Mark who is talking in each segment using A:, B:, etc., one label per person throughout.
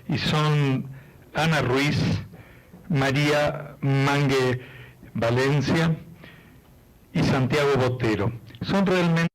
A: Y son Ana Ruiz, María Mange Valencia y Santiago Botero. Son realmente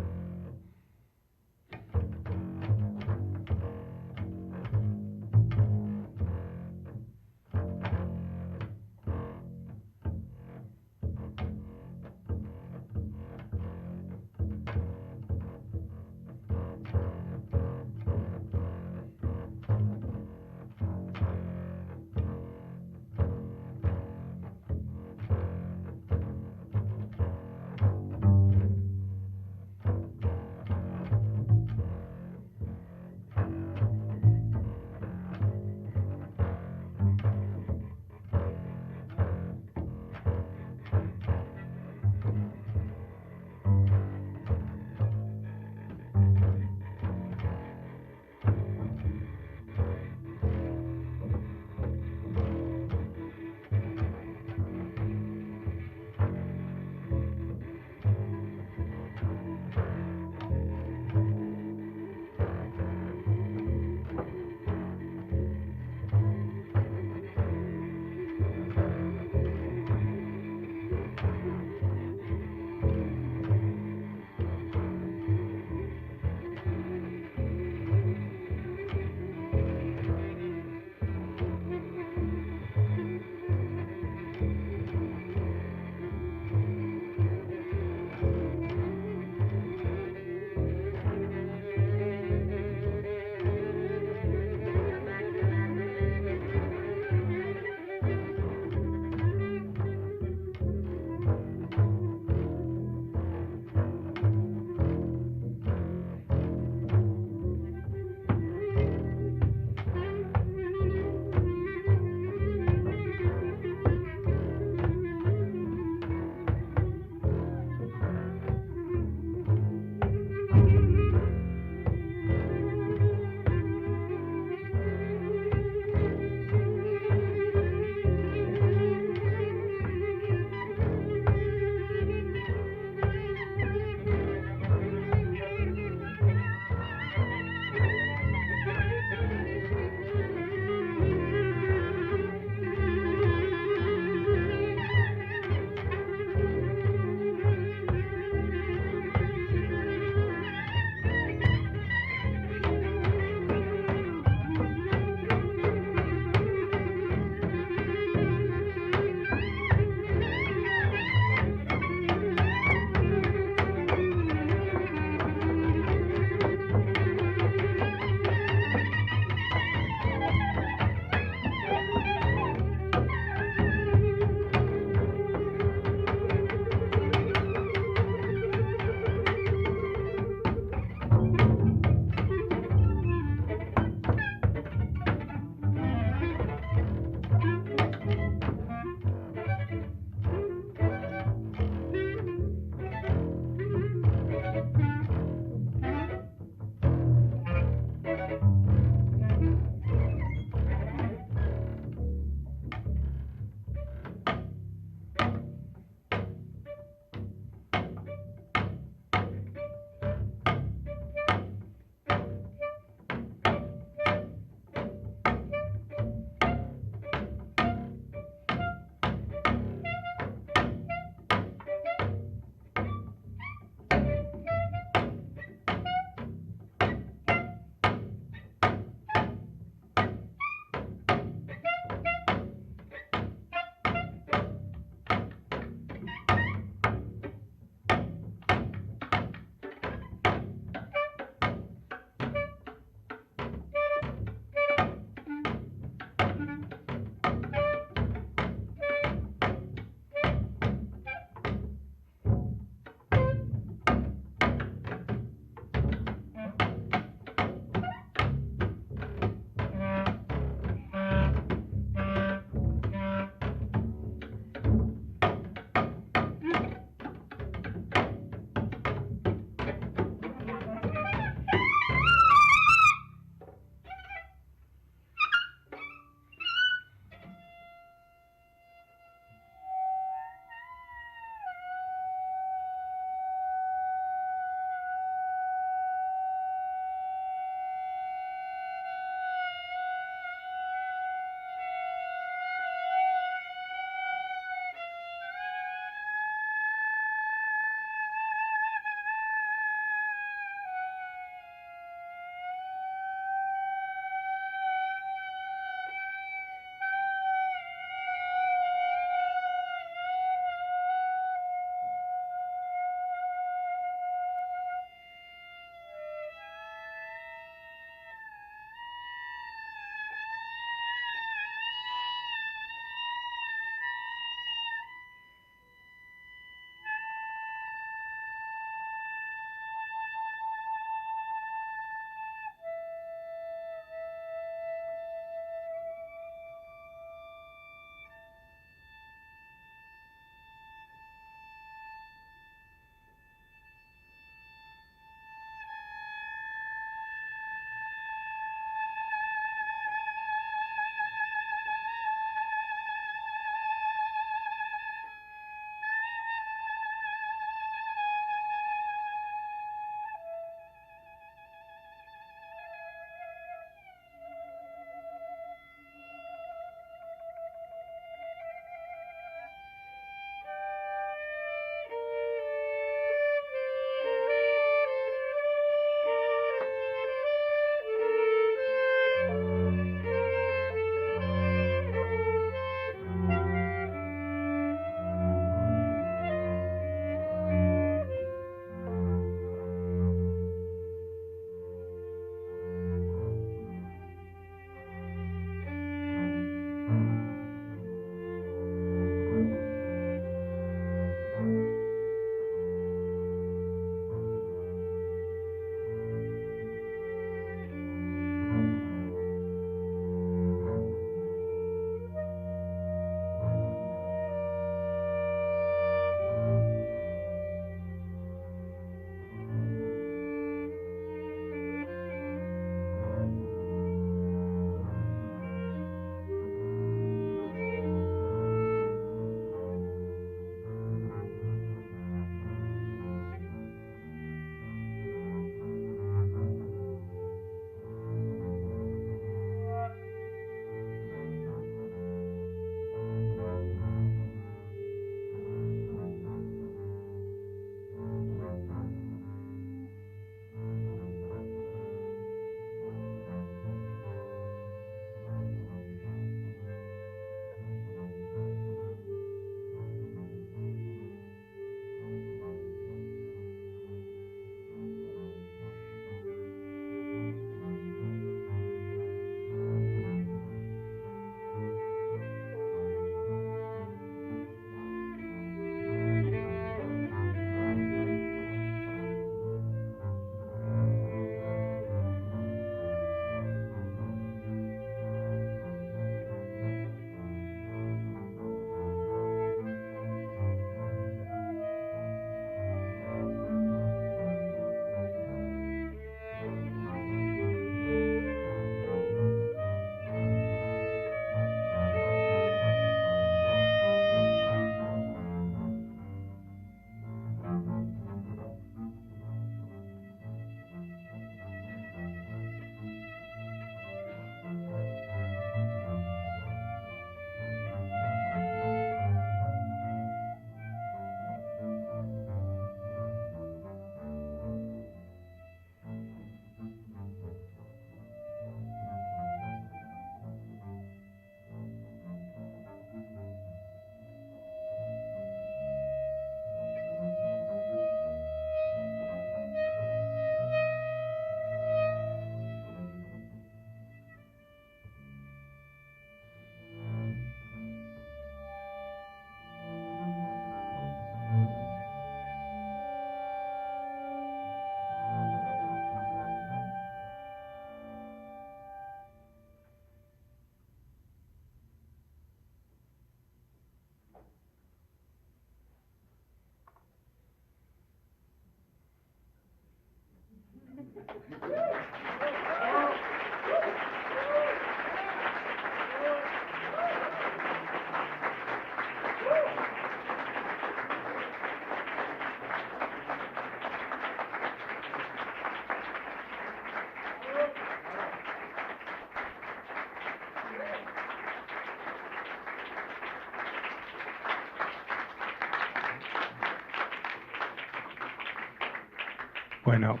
A: Bueno,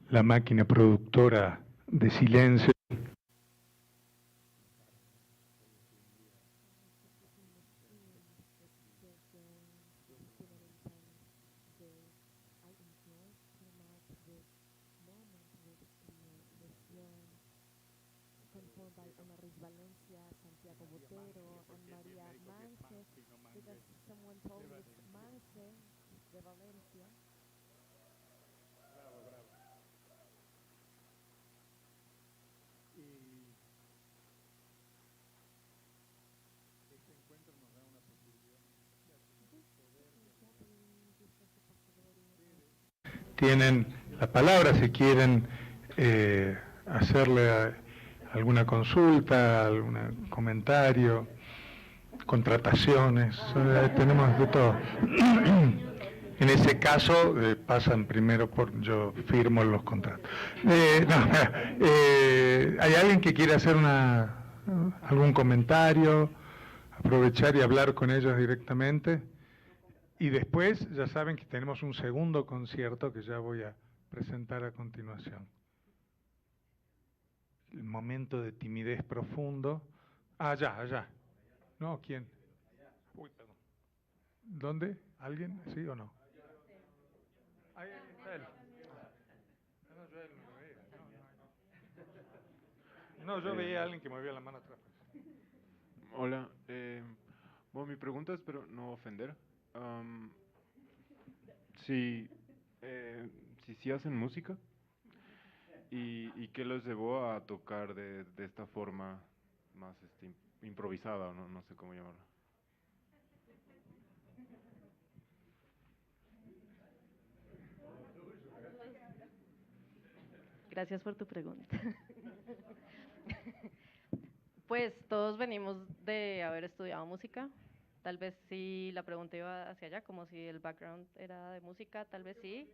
A: la máquina productora de silencio.
B: By Ruiz, Valencia, Santiago, Botero, and María, Mange, because someone told me it's Mange de Valencia.
A: Bravo, bravo. Y este encuentro nos da una posibilidad de poder... Tienen la palabra si quieren hacerle alguna consulta, algún comentario, contrataciones, tenemos de todo. En ese caso pasan primero por yo firmo los contratos. ¿Hay alguien que quiere hacer algún comentario, aprovechar y hablar con ellos directamente? Y después ya saben que tenemos un segundo concierto que ya voy a presentar a continuación. El momento de timidez profundo. Allá. ¿No? ¿Quién? Uy, perdón. ¿Dónde? ¿Alguien? ¿Sí o no? Ahí está él. No, yo él no lo veía. No, yo veía a alguien que movía la mano atrás.
C: Hola, bueno, mi pregunta es, pero no ofender. Si, si hacen música y qué los llevó a tocar de esta forma más improvisada, o no sé cómo llamarla.
B: Gracias por tu pregunta. Pues todos venimos de haber estudiado música. Tal vez si la pregunta iba hacia allá, como si el background era de música, tal vez sí.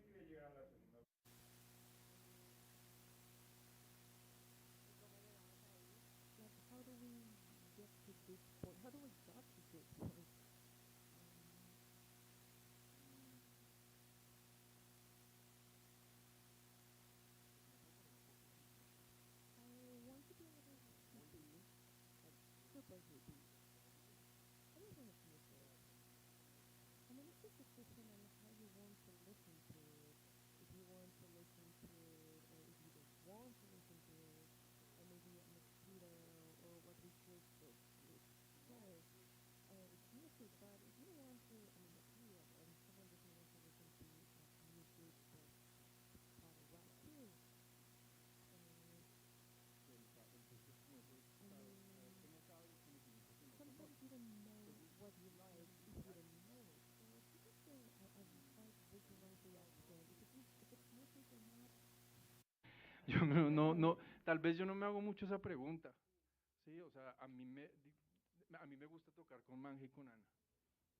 D: Yo no, tal vez yo no me hago mucho esa pregunta, sí, o sea, a mí me gusta tocar con Mange y con Ana,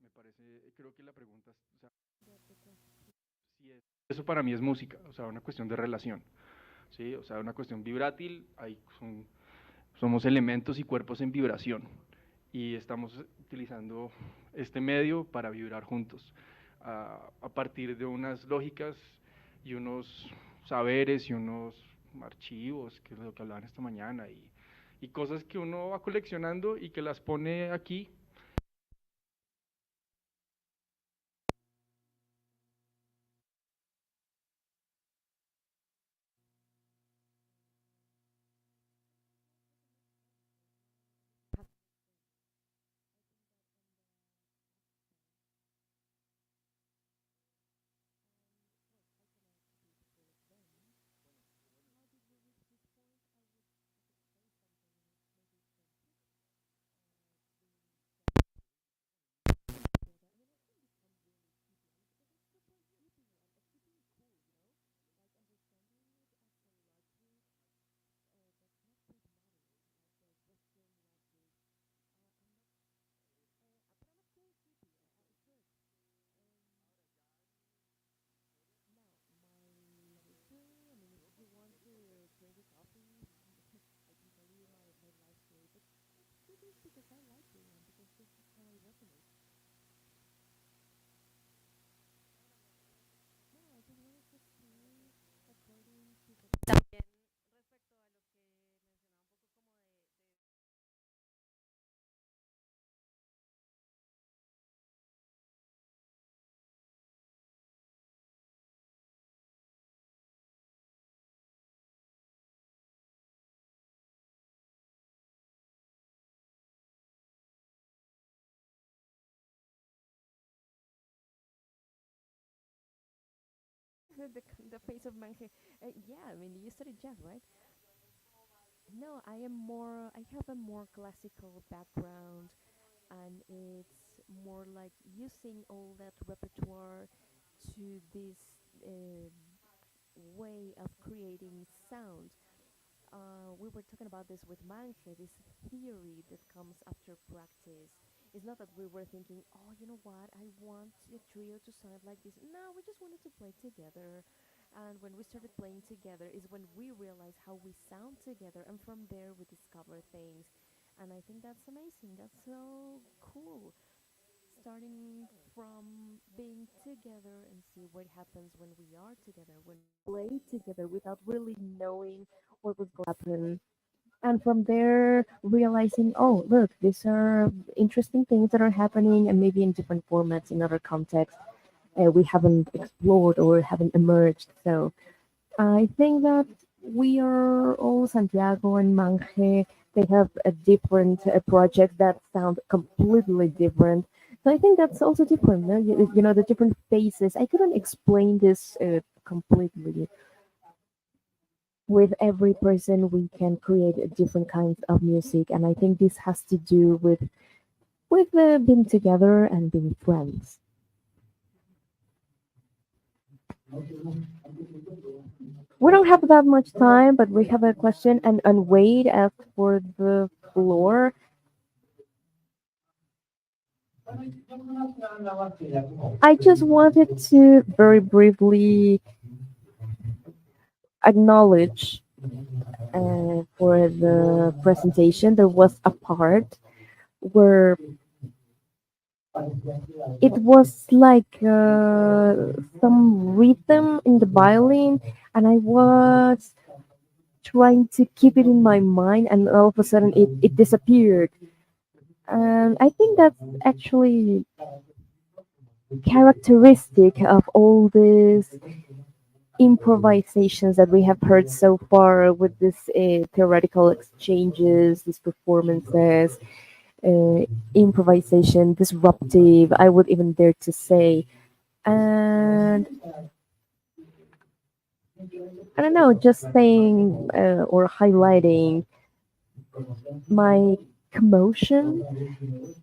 D: me parece, creo que la pregunta, o sea, si eso para mí es música, o sea, una cuestión de relación, sí, o sea, una cuestión vibrátil, somos elementos y cuerpos en vibración, y estamos utilizando este medio para vibrar juntos, a partir de unas lógicas y unos saberes y unos archivos, que es lo que hablaban esta mañana, y cosas que uno va coleccionando y que las pone aquí.
E: heard the face of Mange. Yeah, I mean, you studied jazz, right? No, I am more. I have a more classical background, and it's more like using all that repertoire to this uh, way of creating sound. We were talking about this with Mange, this theory that comes after practice. It's not that we were thinking, oh, you know what, I want a trio to sound like this. No, we just wanted to play together. And when we started playing together is when we realized how we sound together. And from there, we discover things. And I think that's amazing. That's so cool. Starting from being together and see what happens when we are together, when we play together without really knowing what was going to happen. And from there, realizing, oh, look, these are interesting things that are happening, and maybe in different formats, in other contexts, we haven't explored or haven't emerged. So I think that we are all Santiago and Mange. They have a different projects that sound completely different. So I think that's also different. No? You know, the different phases. I couldn't explain this completely. With every person, we can create different kinds of music, and I think this has to do with being together and being friends. We don't have that much time, but we have a question, and Wade asked for the floor. I just wanted to very briefly acknowledge for the presentation. There was a part where it was like some rhythm in the violin, and I was trying to keep it in my mind, and all of a sudden it disappeared. And I think that's actually characteristic of all these improvisations that we have heard so far with this theoretical exchanges, these performances, uh, improvisation, disruptive, I would even dare to say. And I don't know, just saying or highlighting my commotion,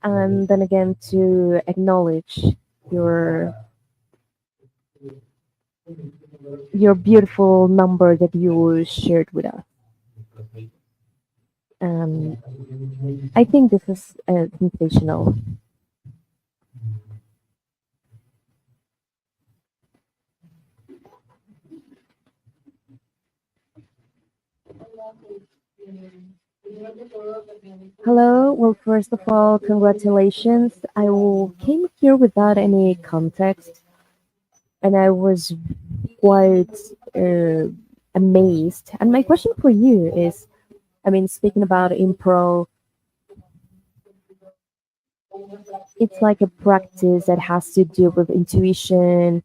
E: and then again to acknowledge your your beautiful number that you shared with us. Um, I think this is sensational. Hello. Well, first of all, congratulations. Came here without any context, and I was quite uh, amazed. And my question for you is, I mean, speaking about improv, it's like a practice that has to do with intuition.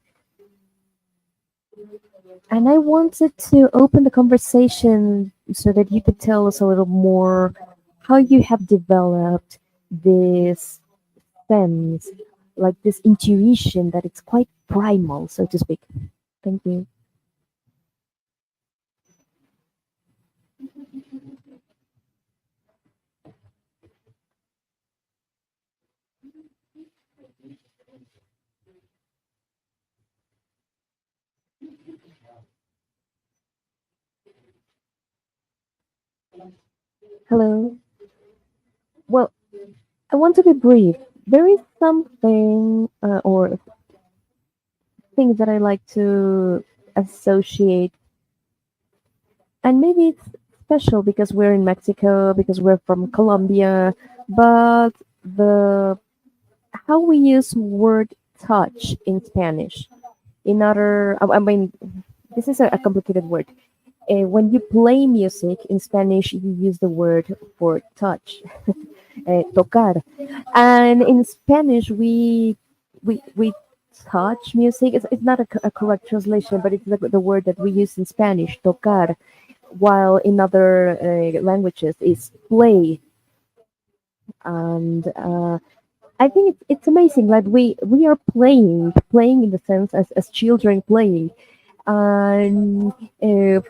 E: And I wanted to open the conversation so that you could tell us a little more how you have developed this sense, like this intuition that it's quite primal, so to speak. Thank you. Hello. Well, I want to be brief. There is something or things that I like to associate, and maybe it's special because we're in Mexico, because we're from Colombia, but the how we use word touch in Spanish. In other, I mean, this is a complicated word. When you play music in Spanish, you use the word for touch, tocar, and in Spanish we touch music. It's not a correct translation, but it's the word that we use in Spanish, tocar, while in other languages is play. And I think it's amazing. Like we are playing in the sense as children playing, and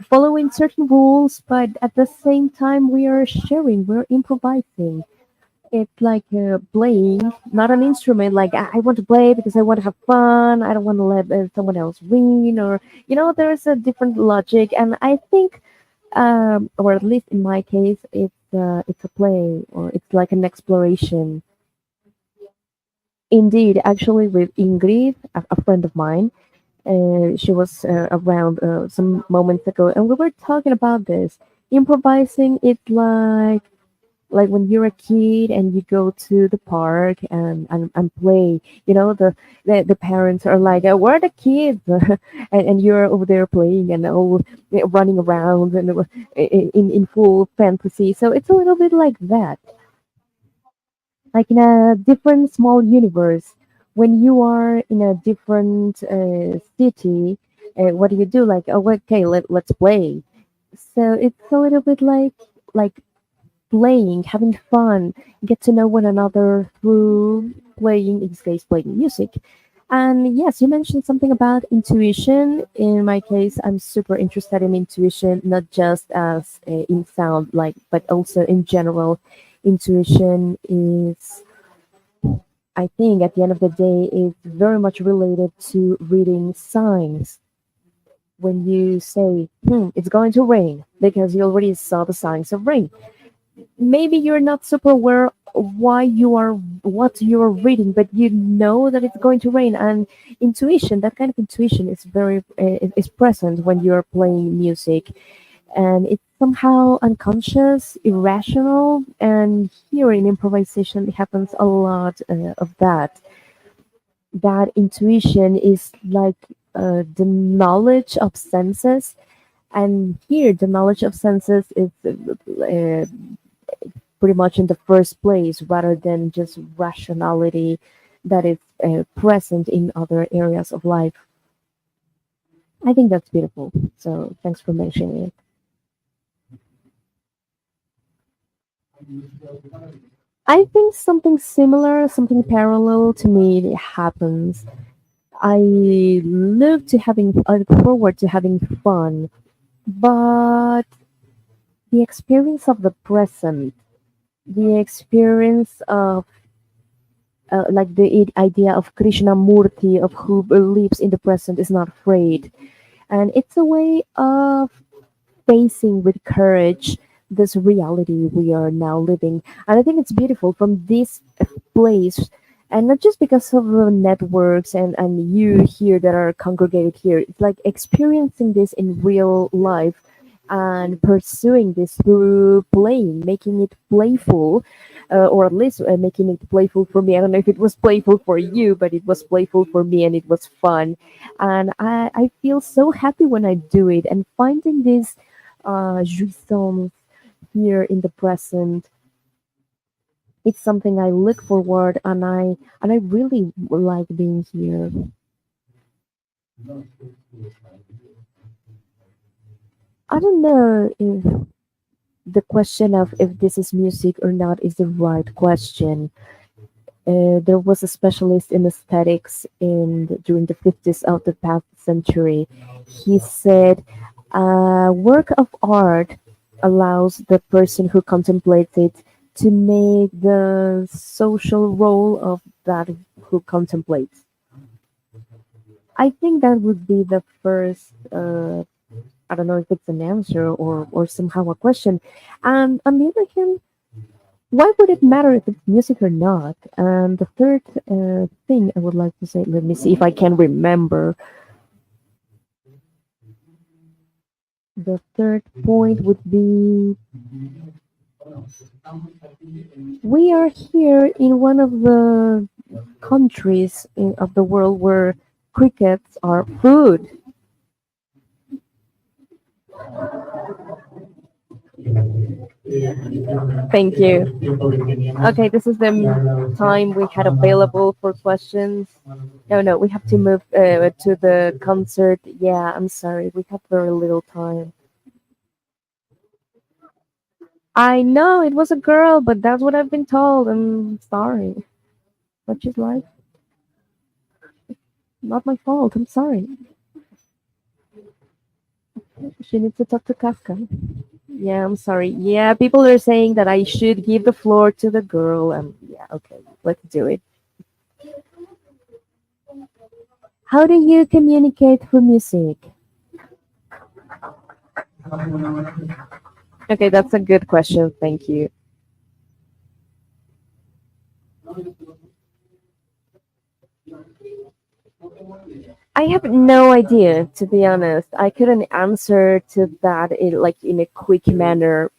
E: following certain rules, but at the same time, we are sharing, we're improvising. It's like playing, not an instrument. Like I want to play because I want to have fun. I don't want to let someone else win, or there's a different logic. And I think, or at least in my case, it's a play, or it's like an exploration. Indeed, actually, with Ingrid, a friend of mine, she was around some moments ago, and we were talking about this. Improvising, it's like when you're a kid and you go to the park and play. The parents are like, where are the kids? And you're over there playing and all running around and in full fantasy. So it's a little bit like that, like in a different small universe. When you are in a different city, what do you do? Like, oh, okay, let's play. So it's a little bit like playing, having fun, get to know one another through playing, in this case, playing music. And yes, you mentioned something about intuition. In my case, I'm super interested in intuition, not just as in sound, like, but also in general. Intuition is, I think, at the end of the day, is very much related to reading signs. When you say, it's going to rain, because you already saw the signs of rain, maybe you're not super aware what you are reading, but you know that it's going to rain. And intuition, that kind of intuition, is very is present when you're playing music, and it's somehow unconscious, irrational. And here in improvisation, it happens a lot of that. That intuition is like the knowledge of senses, and here the knowledge of senses is pretty much in the first place, rather than just rationality that is present in other areas of life. I think that's beautiful. So thanks for mentioning it. I think something similar, something parallel to me happens. I look forward to having fun, but the experience of the present, the experience of like the idea of Krishnamurti, of who lives in the present, is not afraid. And it's a way of facing with courage this reality we are now living. And I think it's beautiful from this place, and not just because of the networks and you here that are congregated here. It's like experiencing this in real life and pursuing this through playing, making it playful, or at least making it playful for me. I don't know if it was playful for you, but it was playful for me and it was fun. And I feel so happy when I do it, and finding this jouissance here in the present, it's something I look forward, and I really like being here. I don't know if the question of if this is music or not is the right question. There was a specialist in aesthetics during the 50s of the past century. He said, work of art allows the person who contemplates it to make the social role of that who contemplates. I think that would be the first. I don't know if it's an answer or somehow a question. And on the other hand, why would it matter if it's music or not? And the third thing I would like to say, let me see if I can remember. The third point would be, we are here in one of the countries of the world where crickets are food. Thank you. Okay, this is the time we had available for questions. No, no, we have to move to the concert. Yeah, I'm sorry, we have very little time. I know it was a girl, but that's what I've been told. I'm sorry. But she's like, not my fault. I'm sorry. She needs to talk to Kafka. Yeah, I'm sorry. Yeah, people are saying that I should give the floor to the girl. Yeah, okay, let's do it. How do you communicate through music? Okay, that's a good question. Thank you. I have no idea, to be honest. I couldn't answer to that in a quick manner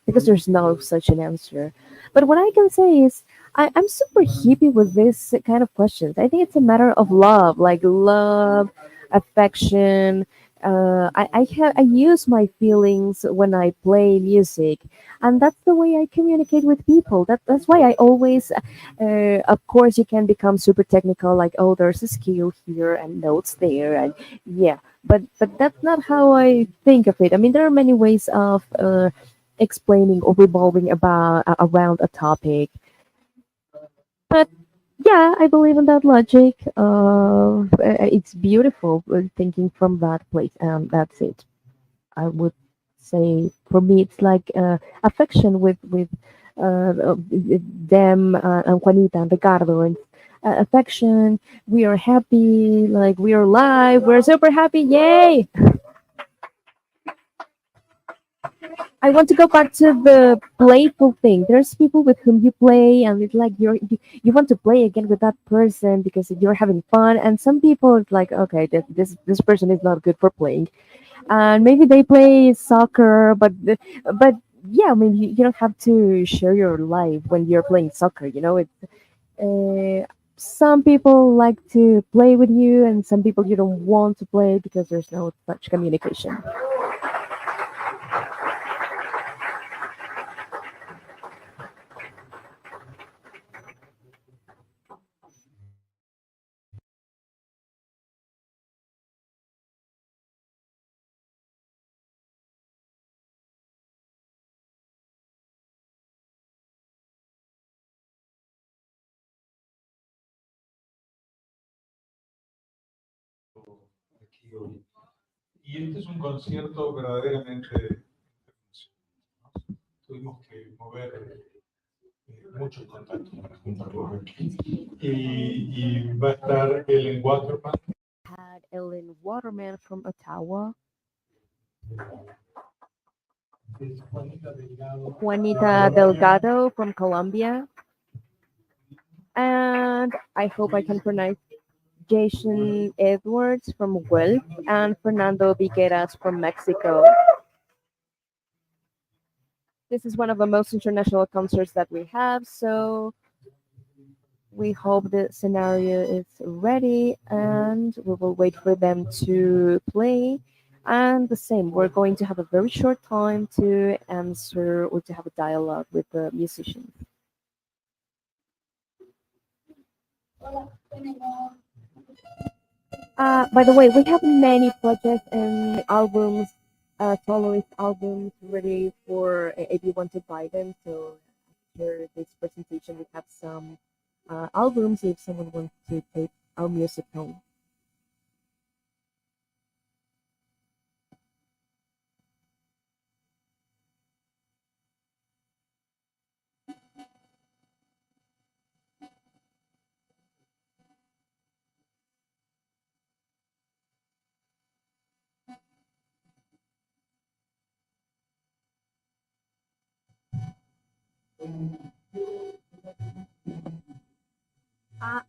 E: because there's no such an answer. But what I can say is I'm super hippie with this kind of questions. I think it's a matter of love, like love, affection. I use my feelings when I play music, and that's the way I communicate with people. That's why I always of course, you can become super technical, like, oh, there's a skill here and notes there, and yeah, but that's not how I think of it. I mean, there are many ways of explaining or revolving around a topic, but yeah, I believe in that logic. It's beautiful thinking from that place, and that's it. I would say for me it's like affection with them and Juanita and Delgado and affection. We are happy, like we are live. We're super happy. Yay! I want to go back to the playful thing. There's people with whom you play, and it's like you want to play again with that person because you're having fun. And some people, it's like, okay, this person is not good for playing, and maybe they play soccer, but yeah, I mean, you don't have to share your life when you're playing soccer. Some people like to play with you, and some people you don't want to play because there's no such communication.
A: Aquí hoy. Y este es un concierto verdaderamente internacional, ¿no? Tuvimos que mover muchos contactos para juntarlos aquí. Y va a estar Ellen Waterman.
E: Had Ellen Waterman from Ottawa,
A: Es Juanita Delgado.
E: Juanita Delgado from Colombia, and I hope I can pronounce Jason Edwards from Guelph, and Fernando Vigueras from Mexico. This is one of the most international concerts that we have, so we hope the scenario is ready and we will wait for them to play. And the same, we're going to have a very short time to answer or to have a dialogue with the musicians. By the way, we have many projects and albums, soloist albums ready for if you want to buy them. So after this presentation, we have some albums if someone wants to take our music home.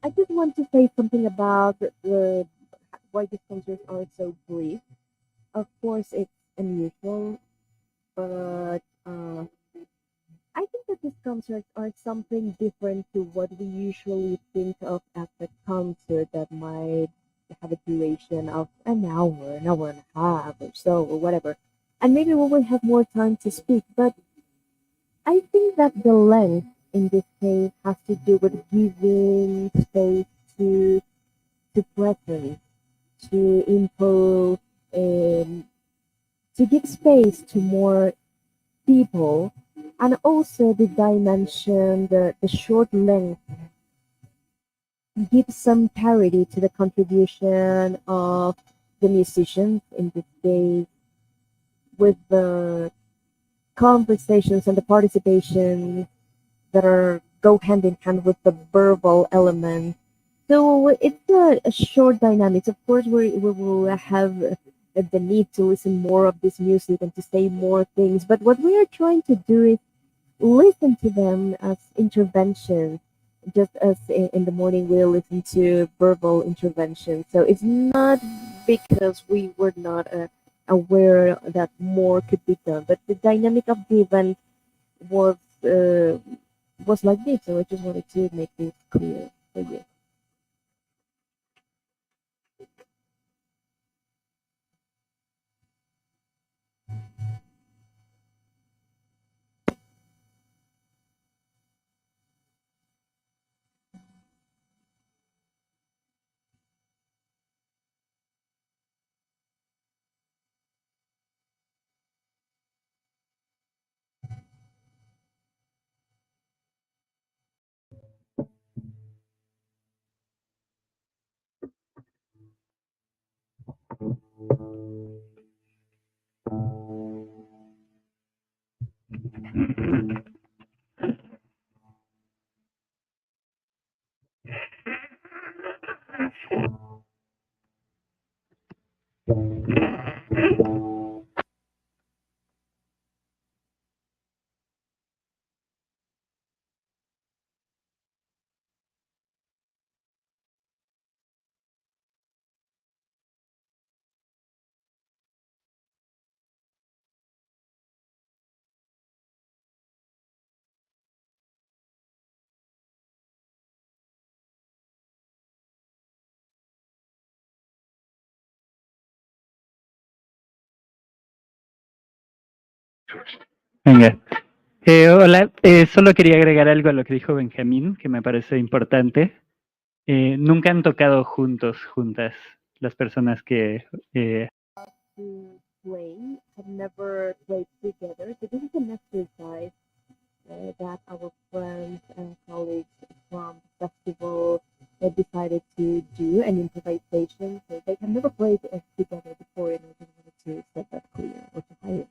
E: I just want to say something about why these concerts are so brief. Of course, it's unusual, but I think that these concerts are something different to what we usually think of as a concert that might have a duration of an hour and a half or so, or whatever. And maybe we will have more time to speak, but I think that the length in this case has to do with giving space to presence, to impose, um, to give space to more people, and also the dimension, the short length gives some parity to the contribution of the musicians in this case, with the conversations and the participation that are go hand in hand with the verbal element. So it's a short dynamics. Of course, we will have the need to listen more of this music and to say more things. But what we are trying to do is listen to them as interventions, just as in the morning we listen to verbal interventions. So it's not because we were not aware that more could be done, but the dynamic of the event was uh, was like this. So I just wanted to make this clear for you.
F: Venga. Hola, solo quería agregar algo a lo que dijo Benjamín, que me parece importante. Nunca han tocado juntas, las personas que...
E: To play, have never played together. So this is an exercise that our friends and colleagues from the festival decided to do an improvisation. So they have never played together before, and I just wanted to set that clear or to highlight.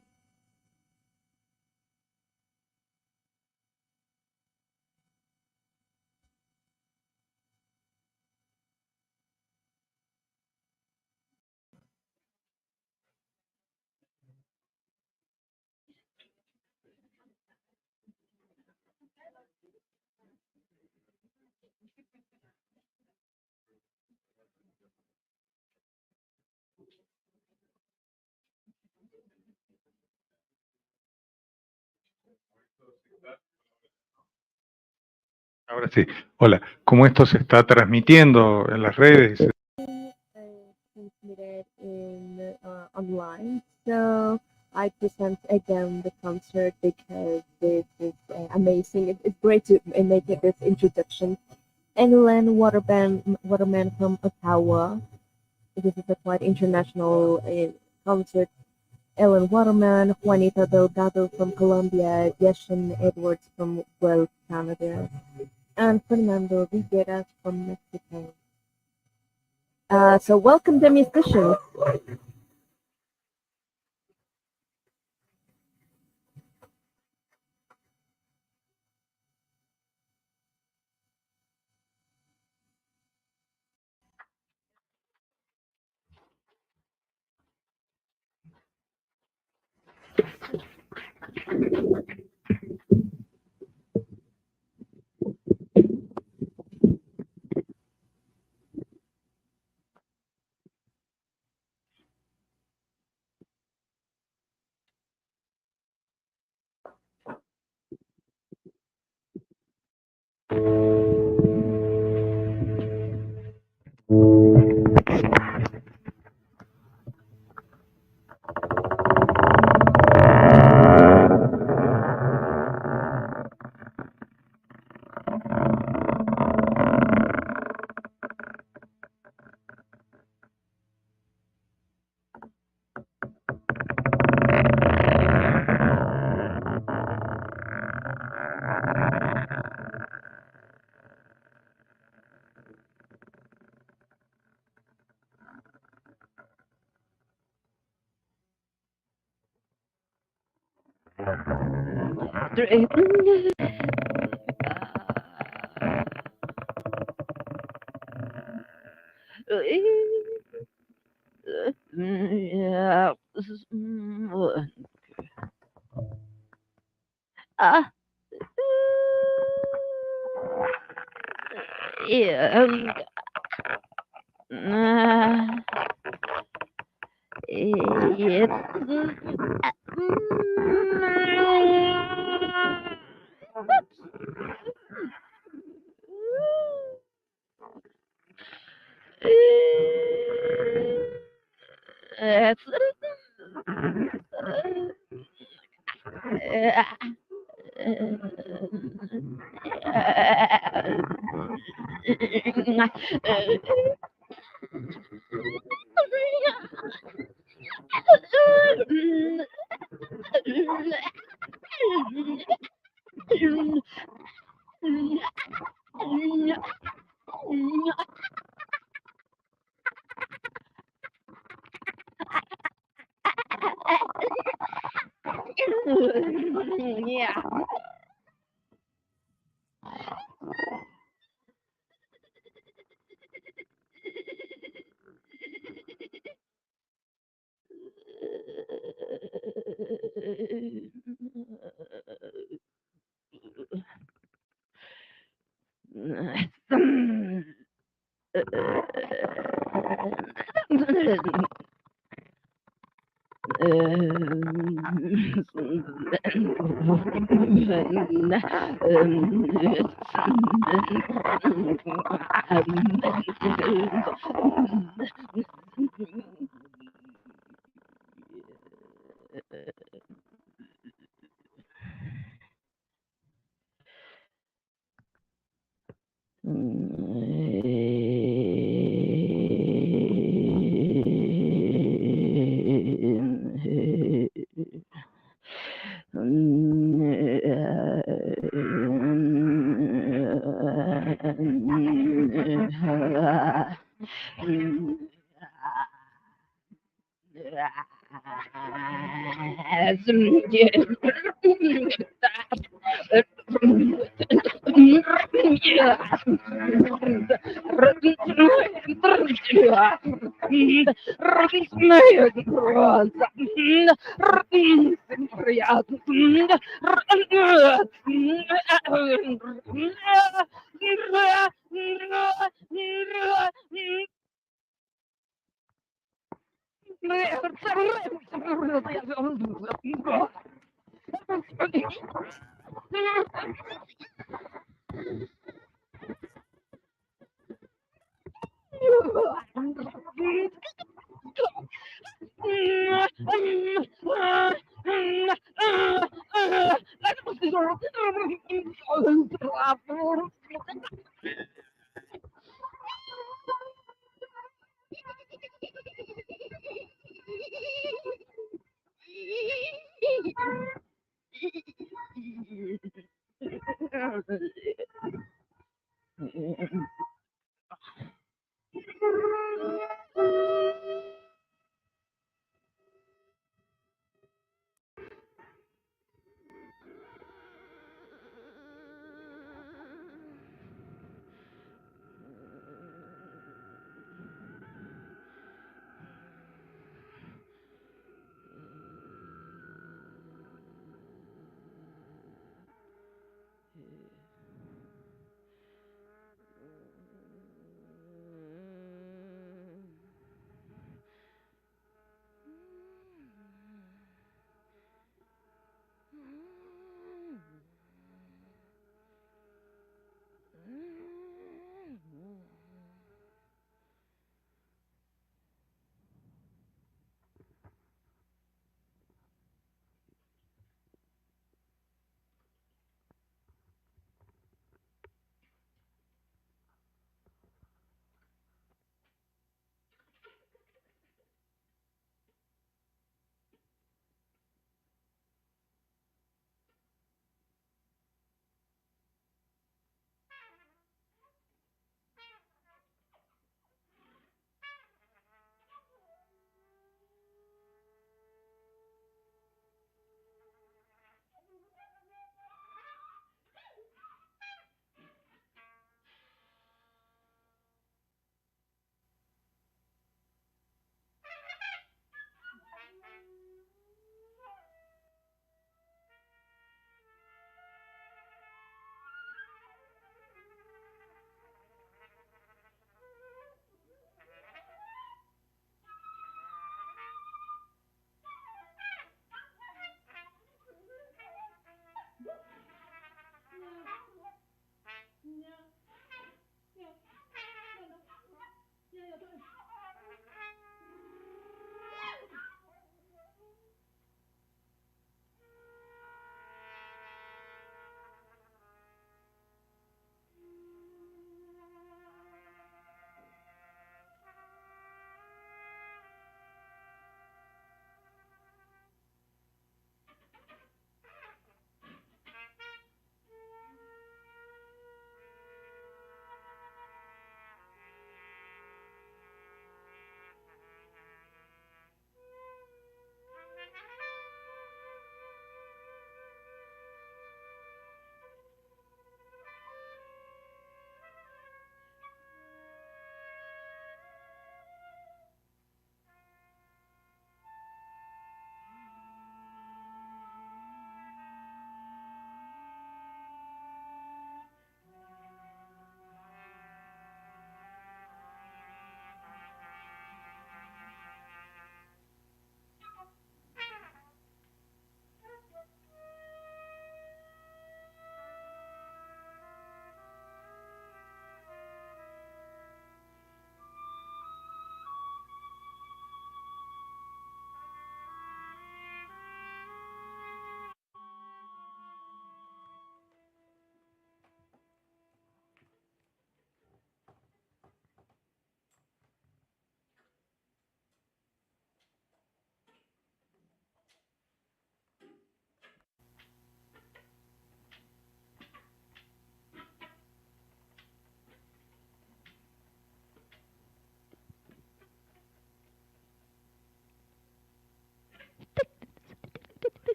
A: Ahora sí. Hola. ¿Cómo esto se está transmitiendo en las redes?
E: Transmitted in online. So I present again the concert because this is amazing. It's great to make this introduction. And Waterman from Ottawa. This is a quite international concert. Ellen Waterman, Juanita Delgado from Colombia, Jashen Edwards from Guelph, Canada, and Fernando Vigueras from Mexico. So welcome the musicians.
G: Ah. Yeah. Yeah.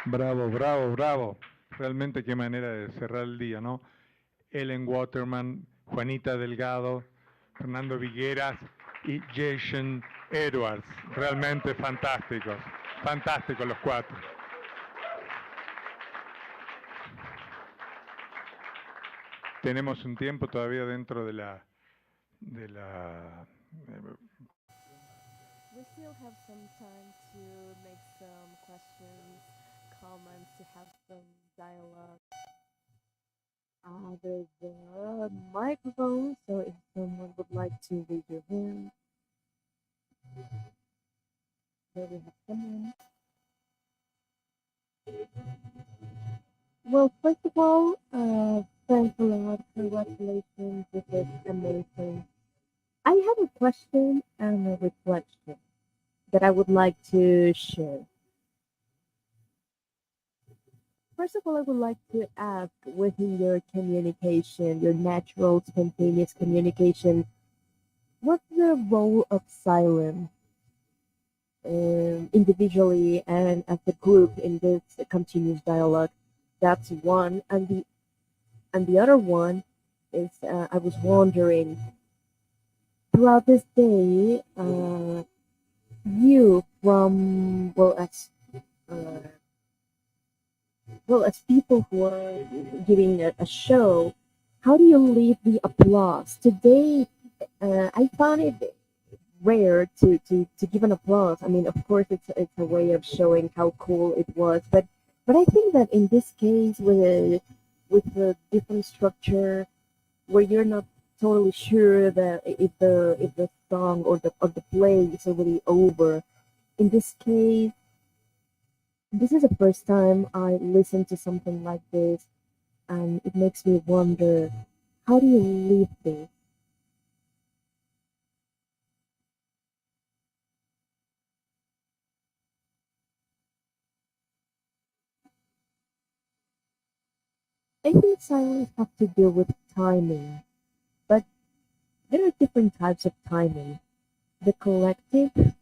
A: Bravo, bravo, bravo. Realmente qué manera de cerrar el día, ¿no? Waterman, Juanita Delgado, Fernando Vigueras y Jashen Edwards. Realmente fantásticos. Fantásticos los cuatro. Tenemos un tiempo todavía dentro de la
E: We still have some time to make some questions, comments, to have some dialogue. There's a microphone, so if someone would like to raise your hand, there we have someone. Well, first of all, thanks a lot. Congratulations. This is amazing. I have a question and a reflection that I would like to share. First of all, I would like to ask, within your communication, your natural, spontaneous communication, what's the role of silence, individually and as a group in this continuous dialogue? That's one. And the other one is, I was wondering, throughout this day, you from, as people who are giving a show, how do you leave the applause? Today, I found it rare to give an applause. I mean, of course, it's a way of showing how cool it was, but I think that in this case, with the different structure, where you're not totally sure that if the song or the play is already over, in this case, this is the first time I listen to something like this, and it makes me wonder, how do you leave this? I think silence have to do with timing, but there are different types of timing. The collective,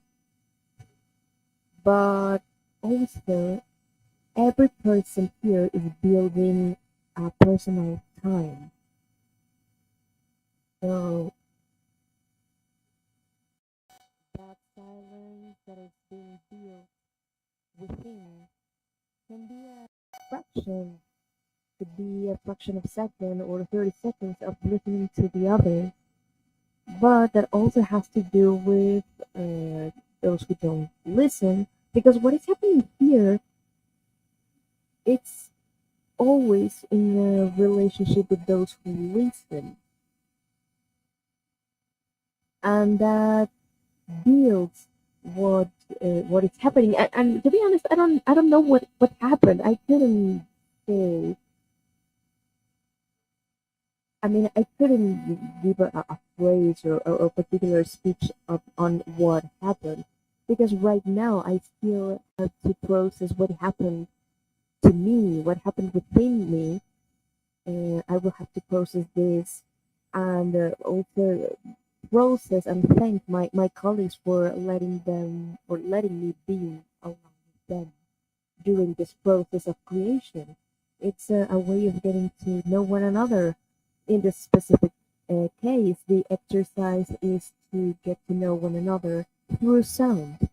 E: but also every person here is building a personal time. So that silence that is being built within can be a fraction, could be a fraction of a second or 30 seconds of listening to the other. But that also has to do with those who don't listen, because what is happening here, it's always in a relationship with those who listen, and that builds what is happening. And to be honest, I don't know what happened. I couldn't say. I mean, I couldn't give a phrase or a particular speech on what happened, because right now I still have to process what happened to me, what happened within me. I will have to process this, and also process and thank my colleagues for letting me be along with them during this process of creation. It's a way of getting to know one another. In this specific case, the exercise is to get to know one another through sound.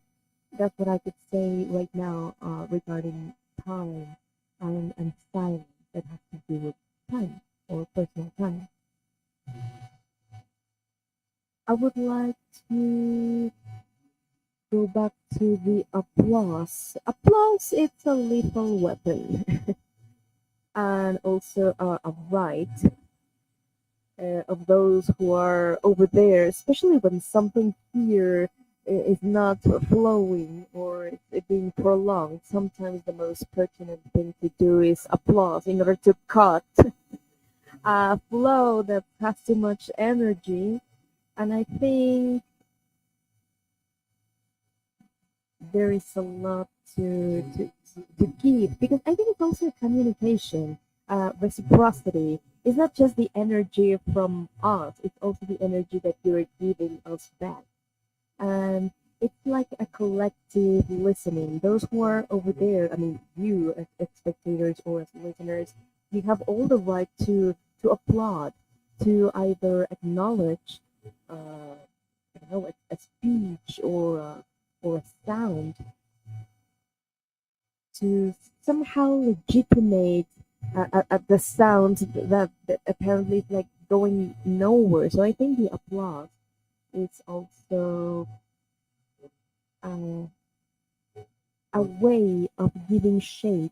E: That's what I could say right now regarding time and silence that has to do with time or personal time. I would like to go back to the applause. Applause, it's a lethal weapon. And also a right of those who are over there, especially when something here is not flowing or it's being prolonged. Sometimes the most pertinent thing to do is applause in order to cut a flow that has too much energy. And I think there is a lot to give, because I think it's also a communication, reciprocity. It's not just the energy from us, it's also the energy that you're giving us back. And it's like a collective listening. Those who are over there, I mean, you as spectators or as listeners, you have all the right to applaud, to either acknowledge, I don't know, a speech or a sound, to somehow legitimate the sound that apparently is like going nowhere. So I think the applause is also uh, a way of giving shape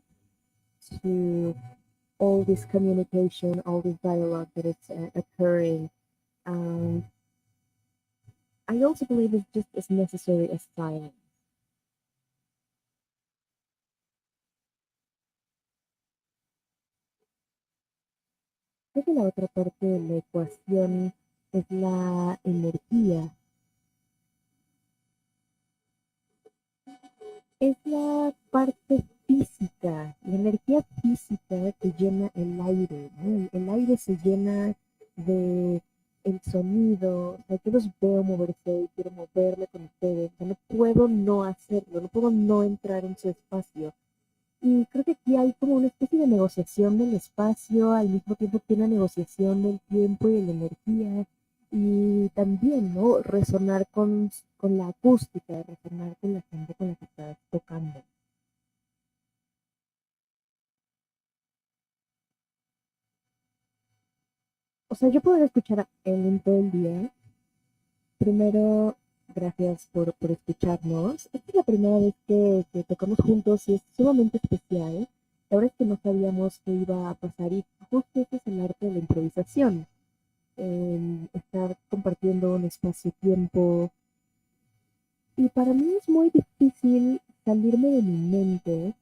E: to all this communication, all this dialogue that is occurring. Um, I also believe it's just as necessary as silence. Creo que la otra parte de la ecuación es la energía. Es la parte física, la energía física que llena el aire, ¿no? El aire se llena de el sonido, o sea, yo los veo moverse y quiero moverme con ustedes, o sea, no puedo no hacerlo, no puedo no entrar en su espacio. Y creo que aquí hay como una especie de negociación del espacio, al mismo tiempo que una negociación del tiempo y de la energía, y también, ¿no? Resonar con la acústica, resonar con la gente con la que estás tocando. O sea, yo puedo escuchar a Ellen todo el día. Primero, gracias por escucharnos. Esta es la primera vez que tocamos juntos y es sumamente especial. La verdad es que no sabíamos qué iba a pasar y justo ese es el arte de la improvisación. Estar compartiendo un espacio-tiempo. Y para mí es muy difícil salirme de mi mente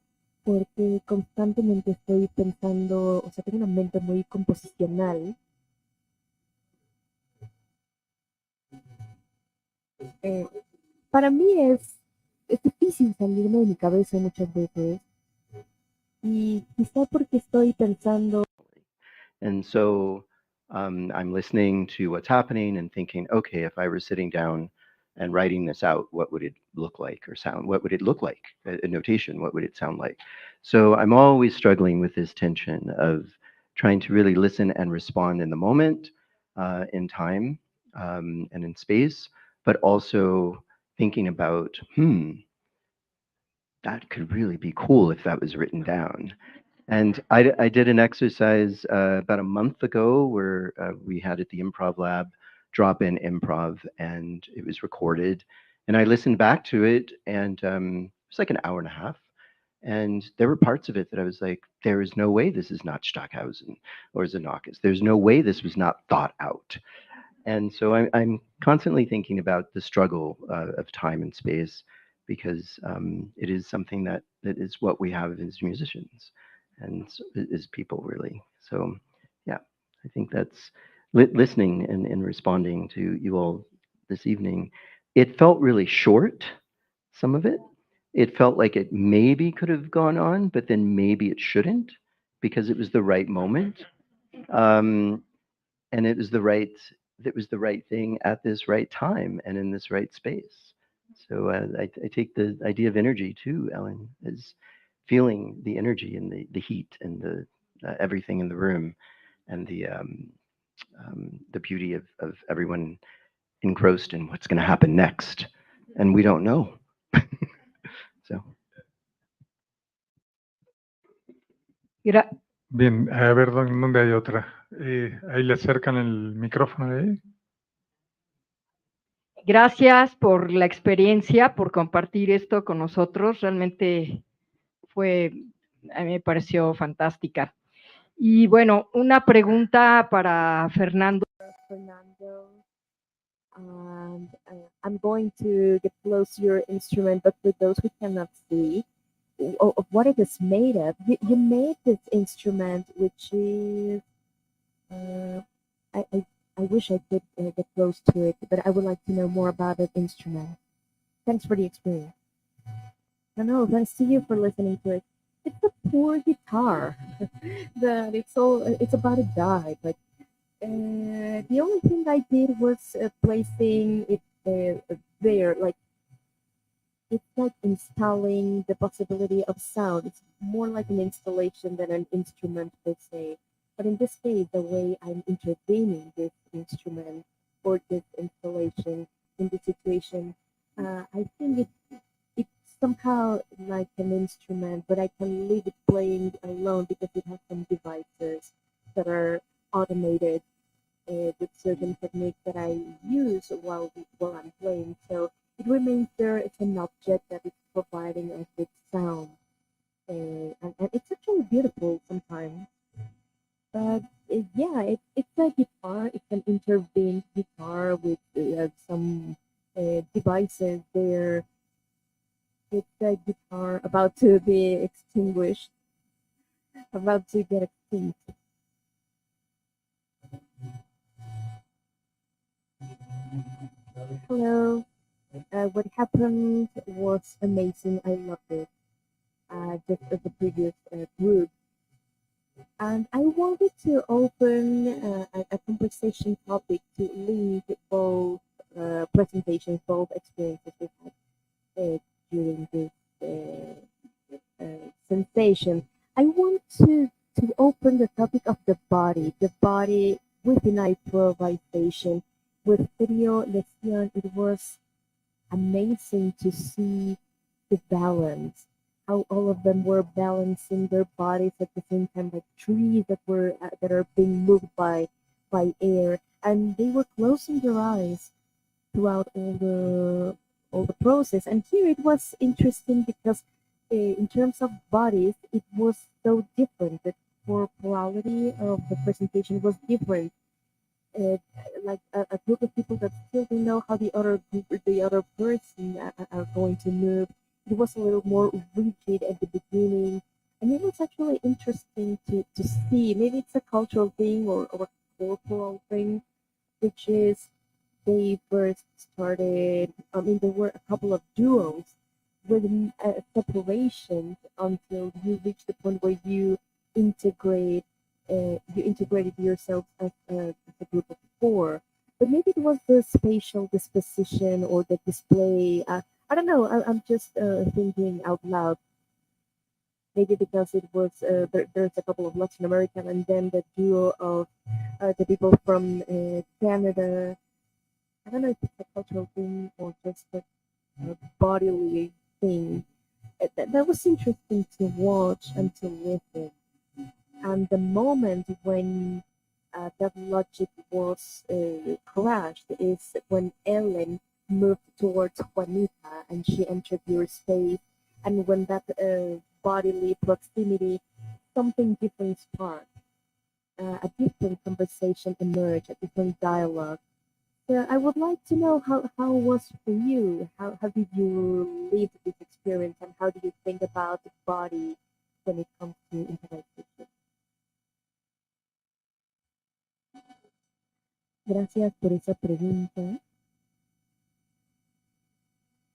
E: porque constantemente estoy pensando, o sea, tengo una mente muy composicional. Para mí es difícil salirme de mi cabeza muchas veces y quizá porque estoy pensando.
H: And so I'm listening to what's happening and thinking, okay, if I were sitting down and writing this out, what would it look like or sound? What would it look like? A notation, what would it sound like? So I'm always struggling with this tension of trying to really listen and respond in the moment, in time, and in space, but also thinking about, that could really be cool if that was written down. And I did an exercise about a month ago where we had at the Improv Lab drop-in improv, and it was recorded. And I listened back to it, and it was like an hour and a half. And there were parts of it that I was like, there is no way this is not Stockhausen or Xenakis. There's no way this was not thought out. And so I'm constantly thinking about the struggle of time and space because it is something that is what we have as musicians and as people, really. So, yeah, I think that's listening and responding to you all this evening. It felt really short, some of it. It felt like it maybe could have gone on, but then maybe it shouldn't because it was the right moment. And it was the right thing at this right time and in this right space. So I take the idea of energy too, Ellen, as feeling the energy and the heat and the everything in the room and the beauty of everyone engrossed in what's going to happen next, and we don't know. So.
A: Bien, a ver dónde hay otra. Ahí le acercan el micrófono de ahí.
I: Gracias por la experiencia, por compartir esto con nosotros. Realmente a mí me pareció fantástica. Y bueno, una pregunta para Fernando.
E: Fernando, and I'm going to get close to your instrument, but for those who cannot see, of what it is made of. You made this instrument, which is, I wish I could get close to it, but I would like to know more about that instrument. Thanks for the experience. No, thanks to you for listening to it. It's a poor guitar that it's about to die, but the only thing I did was placing it there, like it's like installing the possibility of sound. It's more like an installation than an instrument per se. But in this case, the way I'm intervening this instrument or this installation in the situation, I think it's somehow like an instrument, but I can leave it playing alone because it has some devices that are automated with certain techniques that I use while I'm playing. So it remains there. It's an object that is providing us with sound, and it's actually beautiful sometimes. But yeah, it's a guitar. It's an intervened guitar with some devices there. It's a guitar about to be extinguished, about to get extinct. Hello. What happened was amazing. I loved it. Just as the previous group. And I wanted to open a conversation topic to link both presentations, both experiences we had during this sensation. I want to open the topic of the body within improvisation. With Trío, Lesión, it was amazing to see the balance, how all of them were balancing their bodies at the same time, like trees that are being moved by air, and they were closing their eyes throughout all the process. And here it was interesting because in terms of bodies, it was so different. The corporality of the presentation was different. uh, like a group of people that still don't know how the other group or the other person are going to move. It was a little more rigid at the beginning, and it was actually interesting to see. Maybe it's a cultural thing or a corporal thing, which is they first started. I mean, there were a couple of duos with separations until you reach the point where integrate you integrated yourself as a group of four. But maybe it was the spatial disposition or the display. I don't know. I'm just thinking out loud. Maybe because it was there's a couple of Latin American and then the duo of the people from Canada. I don't know if it's a cultural thing or just a bodily thing. That was interesting to watch and to listen. And the moment when that logic was crashed is when Ellen moved towards Juanita and she entered your space. And when that bodily proximity, something different sparked. A different conversation emerged, a different dialogue. So I would like to know how it was for you. How did you live this experience and how do you think about the body when it comes to improvisation? Gracias por esa pregunta.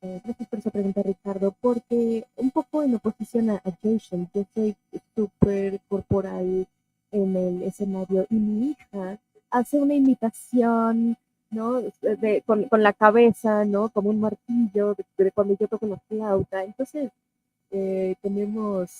E: Gracias por esa pregunta, Ricardo, porque un poco en oposición a Jashen, yo soy súper corporal en el escenario y mi hija hace una imitación, ¿no? Con la cabeza, ¿no? Como un martillo, de cuando yo toco la flauta. Entonces, tenemos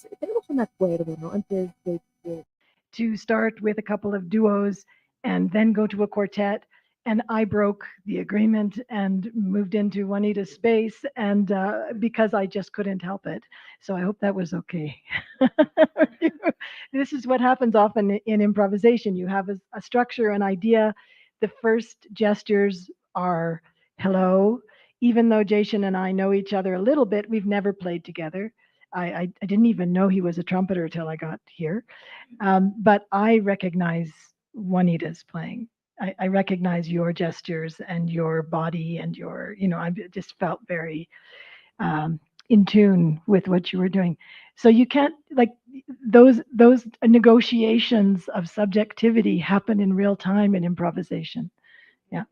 E: un acuerdo, ¿no? Antes de que
I: to start with a couple of duos and then go to a quartet. And I broke the agreement and moved into Juanita's space, and because I just couldn't help it. So I hope that was okay. This is what happens often in improvisation. You have a structure, an idea. The first gestures are hello. Even though Jashen and I know each other a little bit, we've never played together. I didn't even know he was a trumpeter till I got here. But I recognize Juanita's playing. I recognize your gestures and your body and your, I just felt very in tune with what you were doing. So you can't, like, those negotiations of subjectivity happen in real time in improvisation. Yeah.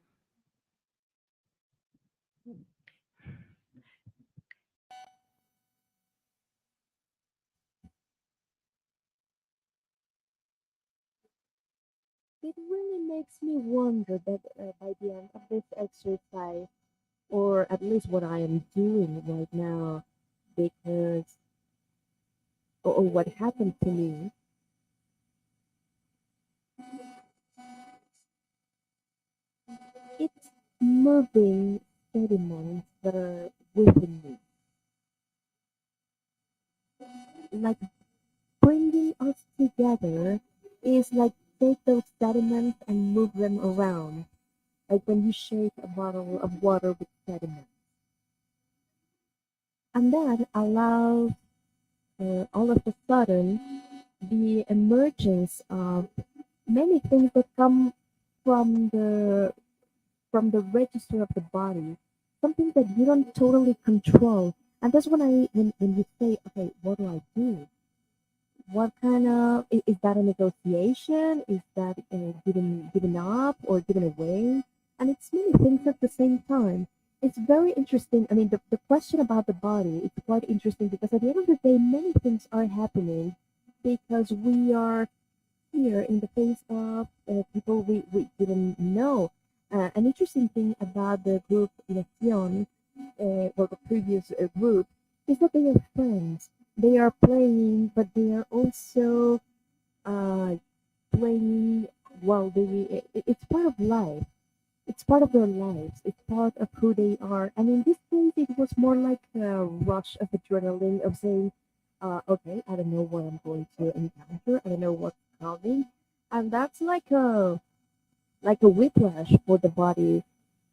E: it really makes me wonder that by the end of this exercise, or at least what I am doing right now, because or what happened to me. It's moving sediments that are within me, like bringing us together is like take those sediments and move them around, like when you shake a bottle of water with sediment. And that allows all of a sudden the emergence of many things that come from the register of the body, something that you don't totally control. And that's when you say, okay, what do I do? What kind of is that a negotiation? Is that given up or given away? And it's many things at the same time. It's very interesting. I mean, the question about the body is quite interesting because at the end of the day, many things are happening because we are here in the face of people we didn't know. An interesting thing about the group Lesión, or the previous group, is that they are friends. They are playing, but they are also uh, playing while it's part of life. It's part of their lives. It's part of who they are. And in this case, it was more like a rush of adrenaline of saying, okay, I don't know what I'm going to encounter. I don't know what's coming. And that's like a whiplash for the body.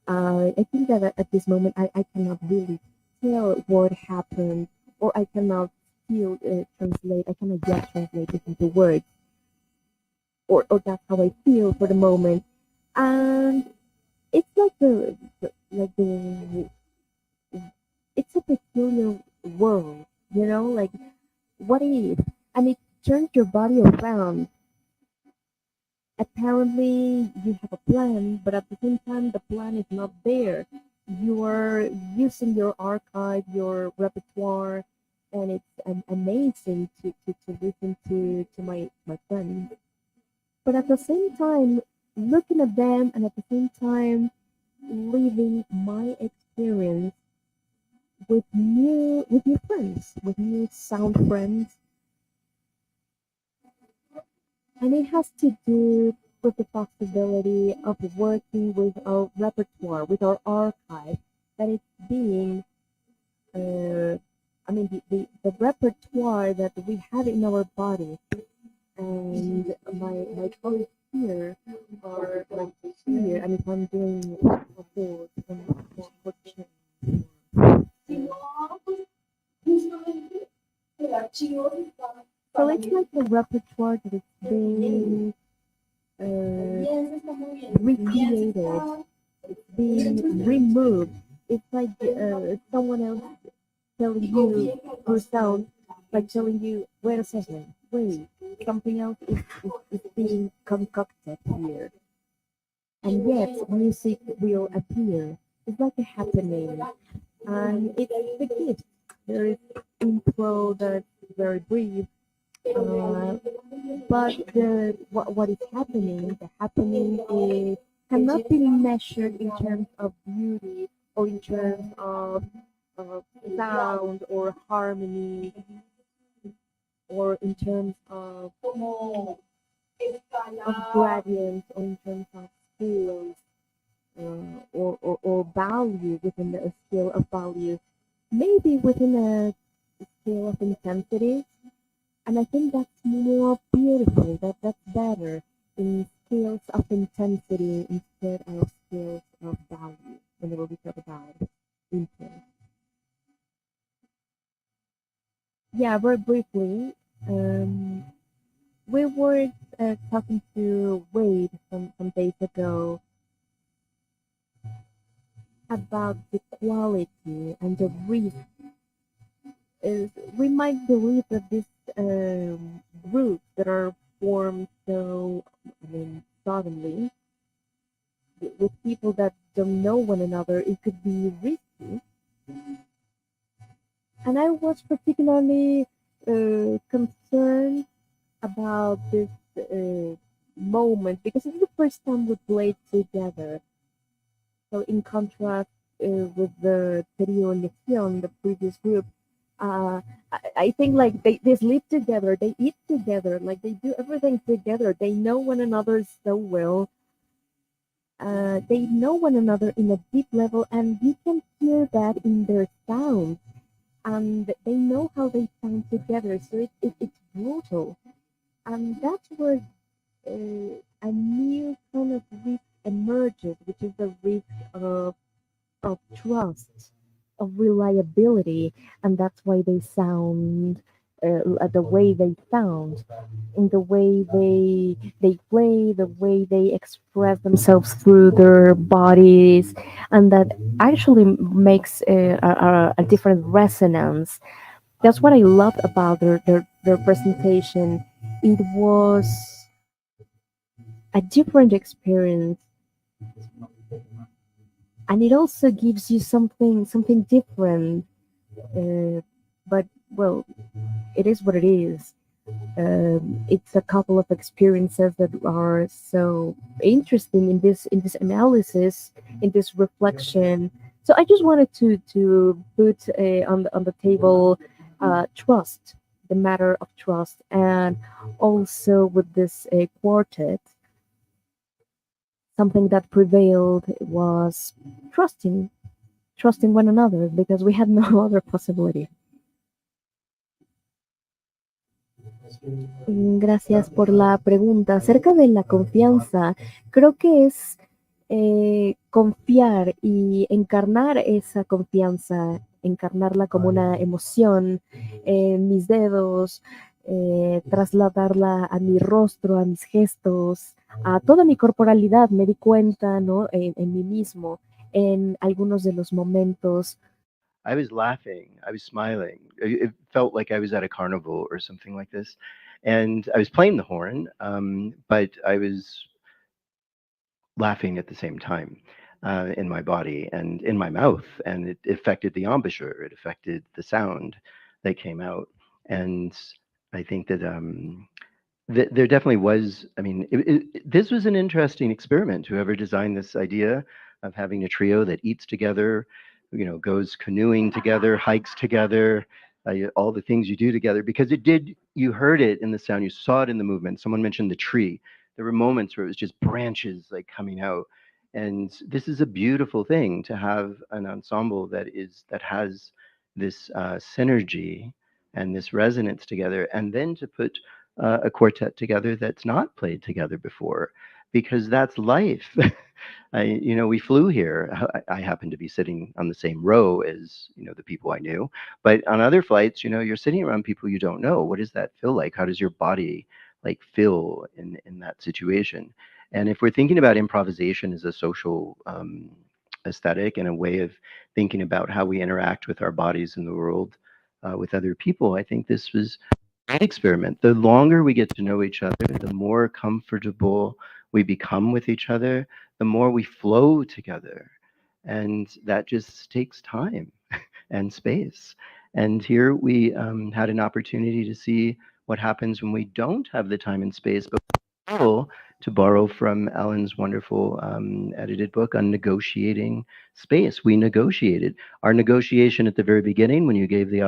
E: I think that at this moment, I cannot really tell what happened, or I cannot still translate. I cannot yet translate it into words, or that's how I feel for the moment. And it's like the it's a peculiar world, like what if, and it turns your body around. Apparently you have a plan, but at the same time the plan is not there. You are using your archive, your repertoire, and it's amazing to listen to my friends. But at the same time, looking at them and at the same time living my experience with new friends, with new sound friends, and it has to do with the possibility of working with our repertoire, with our archive, that it's being, I mean, the repertoire that we have in our body. And my colleagues here are like here, and if I'm doing a board for so it's like a repertoire that is being recreated, it's being removed. It's like someone else telling you yourself, like telling you, wait a second, wait, something else is being concocted here. And yet music will appear. It's like a happening. And it's the gift. There is intro that's very brief. But what is happening, the happening is cannot be measured in terms of beauty or in terms of sound or harmony or in terms of gradients or in terms of scales or value within the scale of value, maybe within a scale of intensity. And I think that's more beautiful, that's better in scales of intensity instead of scales of value whenever we talk about intent. Yeah, very briefly, we were talking to Wade some days ago about the quality and the risk. We might believe that these groups that are formed so, I mean, suddenly, with people that don't know one another, it could be risky. And I was particularly concerned about this moment because it's the first time we played together. So in contrast, with the Trío Lesión, the previous group, I think like they sleep together, they eat together, like they do everything together. They know one another so well. They know one another in a deep level, and you can hear that in their sound. And they know how they sound together, so it's brutal. And that's where a new kind of risk emerges, which is the risk of trust, of reliability, and that's why they sound the way they sound, in the way they play, the way they express themselves through their bodies, and that actually makes a different resonance. That's what I loved about their presentation. It was a different experience, and it also gives you something different. But well, it is what it is. It's a couple of experiences that are so interesting in this analysis, in this reflection. So I just wanted to put on the table trust, the matter of trust, and also with this quartet, something that prevailed was trusting one another because we had no other possibility. Gracias por la pregunta. Acerca de la confianza, creo que es confiar y encarnar esa confianza, encarnarla como una emoción en mis dedos, trasladarla a mi rostro, a mis gestos, a toda mi corporalidad. Me di cuenta, ¿no? En mí mismo, en algunos de los momentos.
H: I was laughing, I was smiling. It felt like I was at a carnival or something like this. And I was playing the horn, but I was laughing at the same time in my body and in my mouth. And it affected the embouchure, it affected the sound that came out. And I think that there definitely was, I mean, this was an interesting experiment. Whoever designed this idea of having a trio that eats together, you know, goes canoeing together, hikes together, all the things you do together, because it did, you heard it in the sound, you saw it in the movement. Someone mentioned the tree. There were moments where it was just branches like coming out. And this is a beautiful thing to have an ensemble that has this synergy and this resonance together, and then to put a quartet together that's not played together before, because that's life. You know, we flew here. I happen to be sitting on the same row as, you know, the people I knew. But on other flights, you know, you're sitting around people you don't know. What does that feel like? How does your body like feel in that situation? And if we're thinking about improvisation as a social aesthetic and a way of thinking about how we interact with our bodies in the world with other people, I think this was an experiment. The longer we get to know each other, the more comfortable we become with each other, the more we flow together. And that just takes time and space. And here we had an opportunity to see what happens when we don't have the time and space, but still, to borrow from Ellen's wonderful edited book on negotiating space. We negotiated. Our negotiation at the very beginning, when you gave the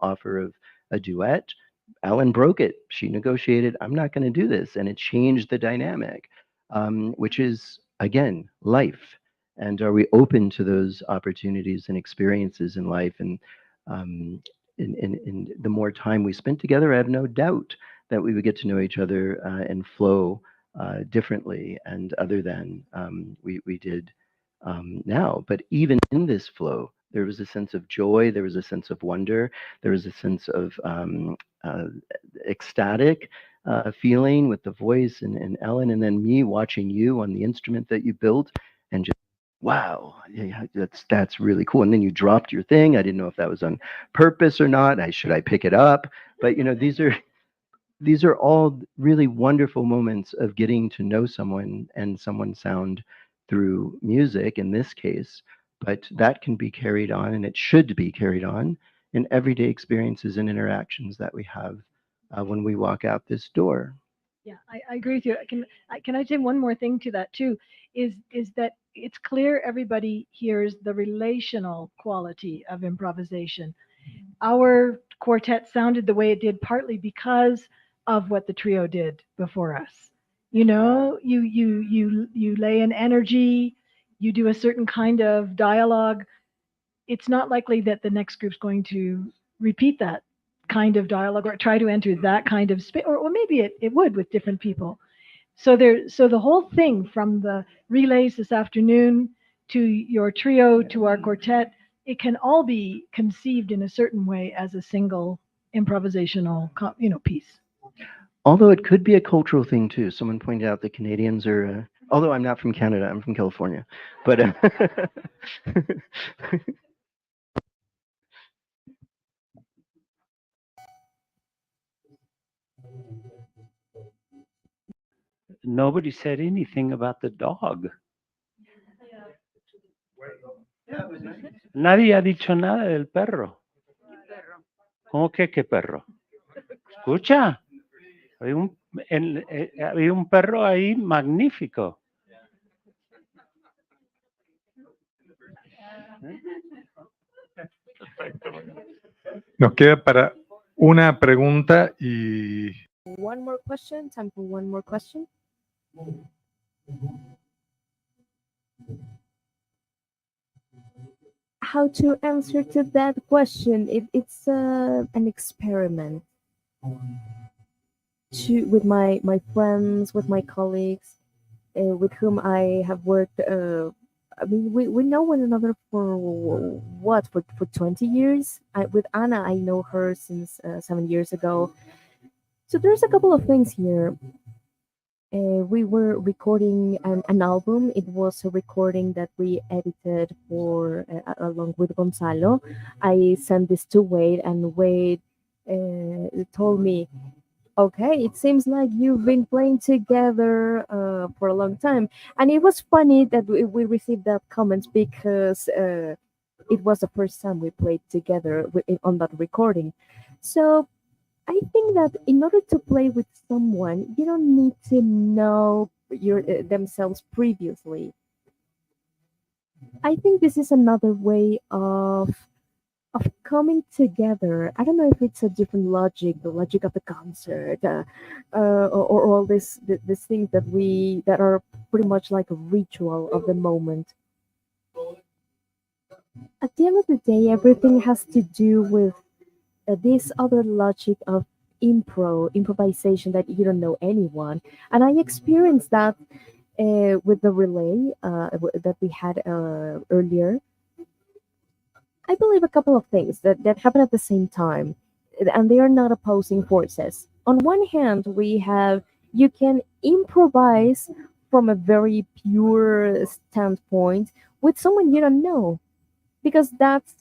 H: offer of a duet, Ellen broke it. She negotiated, I'm not going to do this. And it changed the dynamic, which is, again, life. And are we open to those opportunities and experiences in life? And in the more time we spent together, I have no doubt that we would get to know each other and flow differently and other than we did now. But even in this flow, there was a sense of joy, there was a sense of wonder, there was a sense of ecstatic feeling with the voice and Ellen, and then me watching you on the instrument that you built, and just wow, yeah, that's really cool. And then you dropped your thing. I didn't know if that was on purpose or not. Should I pick it up? But you know, these are all really wonderful moments of getting to know someone and someone's sound through music in this case, but that can be carried on, and it should be carried on in everyday experiences and interactions that we have when we walk out this door.
I: Yeah, I agree with you. Can I say one more thing to that too? Is that
J: it's clear everybody hears the relational quality of improvisation. Our quartet sounded the way it did partly because of what the trio did before us. You know, you lay an energy, you do a certain kind of dialogue. It's not likely that the next group's going to repeat that kind of dialogue or try to enter that kind of space, or maybe it would with different people. So the whole thing from the relays this afternoon to your trio to our quartet, it can all be conceived in a certain way as a single improvisational, piece.
H: Although it could be a cultural thing too. Someone pointed out that Canadians are, although I'm not from Canada, I'm from California, but
K: Nobody said anything about the dog. Nadie ha dicho nada del perro. ¿Cómo que qué perro? Escucha, había un perro ahí magnífico.
A: Nos queda para una pregunta y...
E: One more question, time for one more question. How to answer to that question? It's an experiment with my friends, with my colleagues, with whom I have worked. I mean, we know one another for 20 years. With Anna, I know her since 7 years ago. So there's a couple of things here. We were recording an album. It was a recording that we edited for along with Gonzalo. I sent this to Wade, and Wade told me, "Okay, it seems like you've been playing together for a long time." And it was funny that we received that comments because it was the first time we played together on that recording. So I think that in order to play with someone, you don't need to know themselves previously. I think this is another way of coming together. I don't know if it's a different logic, the logic of the concert, or all these things that are pretty much like a ritual of the moment. At the end of the day, everything has to do with this other logic of improvisation, that you don't know anyone. And I experienced that with the relay that we had earlier. I believe a couple of things that happen at the same time, and they are not opposing forces. On one hand, you can improvise from a very pure standpoint with someone you don't know, because that's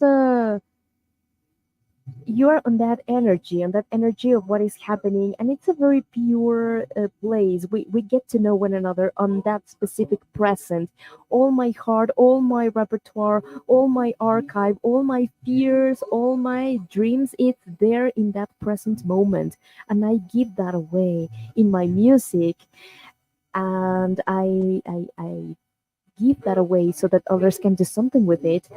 E: you're on that energy of what is happening, and it's a very pure place. We get to know one another on that specific present. All my heart, all my repertoire, all my archive, all my fears, all my dreams, it's there in that present moment, and I give that away in my music, and I give that away so that others can do something with it,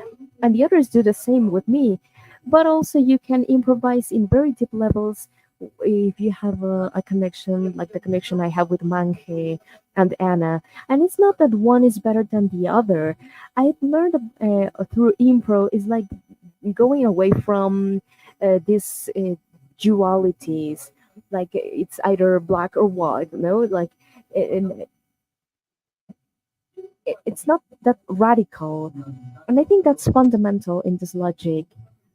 E: and the others do the same with me. But also you can improvise in very deep levels if you have a connection like the connection I have with Mange and Anna. And it's not that one is better than the other. I've learned through impro is like going away from these dualities, like it's either black or white, like it's not that radical. And I think that's fundamental in this logic.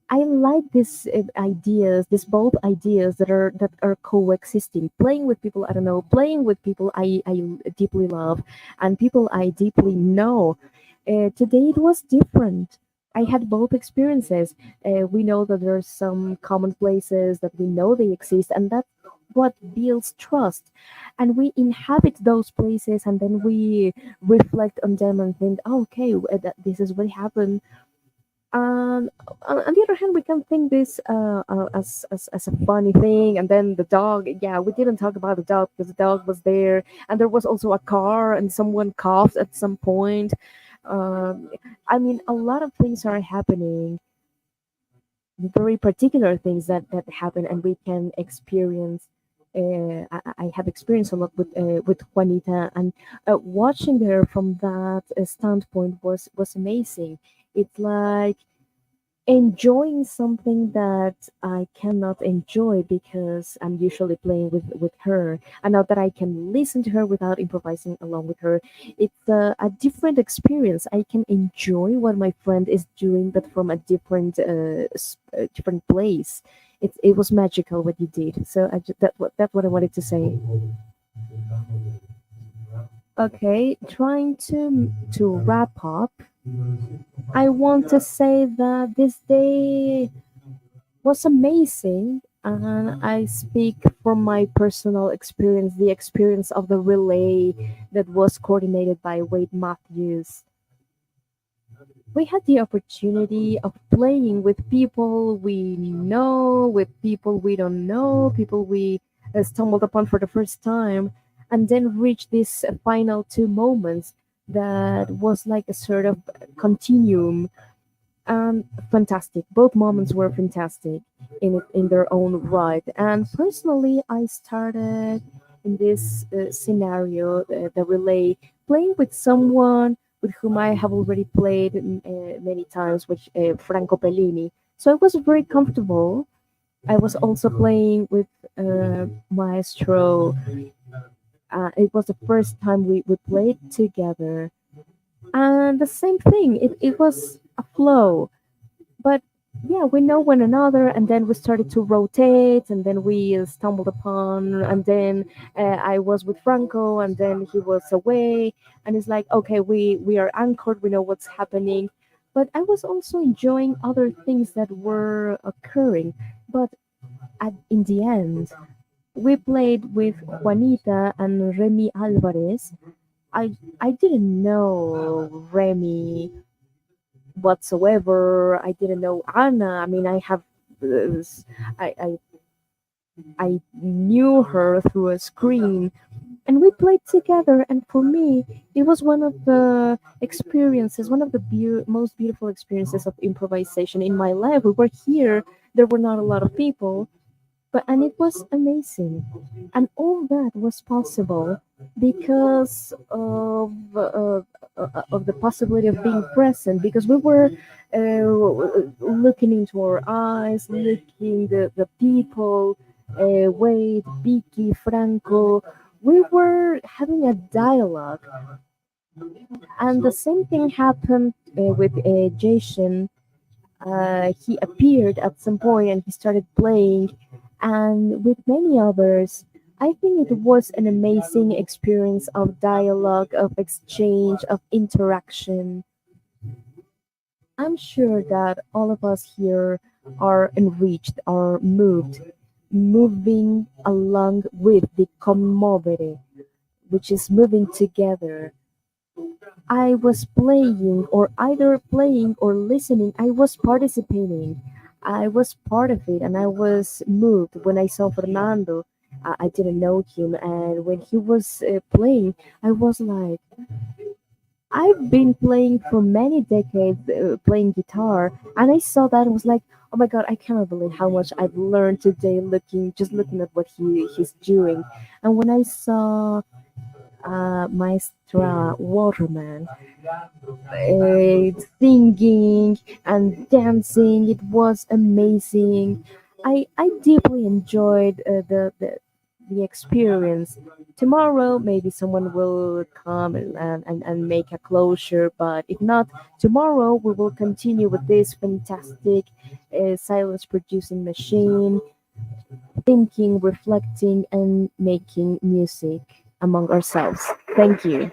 E: I like these ideas, these both ideas that are coexisting. Playing with people I don't know, playing with people I deeply love, and people I deeply know. Today it was different. I had both experiences. We know that there are some common places that we know they exist, and that's what builds trust. And we inhabit those places, and then we reflect on them and think, oh, okay, this is what happened. On the other hand, we can think this as a funny thing. And then the dog, yeah, we didn't talk about the dog because the dog was there, and there was also a car, and someone coughed at some point. I mean, a lot of things are happening, very particular things that happen, and we can experience. I have experienced a lot with Juanita, and watching her from that standpoint was amazing. It's like enjoying something that I cannot enjoy because I'm usually playing with her. And now that I can listen to her without improvising along with her, it's a different experience. I can enjoy what my friend is doing, but from a different different place. It was magical what you did. So that's what I wanted to say. Okay, trying to wrap up. I want to say that this day was amazing, and I speak from my personal experience, the experience of the relay that was coordinated by Wade Matthews. We had the opportunity of playing with people we know, with people we don't know, people we stumbled upon for the first time, and then reach these final two moments that was like a sort of continuum. Fantastic. Both moments were fantastic in their own right. And personally, I started in this scenario, the relay, playing with someone with whom I have already played many times, which Franco Pellini. So I was very comfortable. I was also playing with Maestro. It was the first time we played together, and the same thing. It was a flow, but yeah, we know one another, and then we started to rotate, and then we stumbled upon, and then I was with Franco, and then he was away, and it's like, okay, we are anchored, we know what's happening. But I was also enjoying other things that were occurring. But in the end, we played with Juanita and Remy Alvarez. I didn't know Remy whatsoever. I didn't know Anna. I mean, uh, I, I I knew her through a screen, and we played together. And for me, it was one of the experiences, one of the most beautiful experiences of improvisation in my life. We were here. There were not a lot of people, but and it was amazing, and all that was possible because of the possibility of being present, because we were looking into our eyes, looking the people, Wade, Vicky, Franco. We were having a dialogue, and the same thing happened with Jashen. He appeared at some point and he started playing, and with many others. I think it was an amazing experience of dialogue, of exchange, of interaction. I'm sure that all of us here are enriched, are moved, moving along with the commovere, which is moving together. I was playing, or either playing or listening. I was participating. I was part of it, and I was moved when I saw Fernando. I didn't know him, and when he was playing, I was like, I've been playing for many decades, playing guitar, and I saw that and was like, oh my god, I cannot believe how much I've learned today, looking at what he's doing. And when I saw Maestra Waterman singing and dancing. It was amazing. I deeply enjoyed the experience. Tomorrow, maybe someone will come and make a closure, but if not, tomorrow we will continue with this fantastic silence producing machine, thinking, reflecting, and making music among ourselves. Thank you.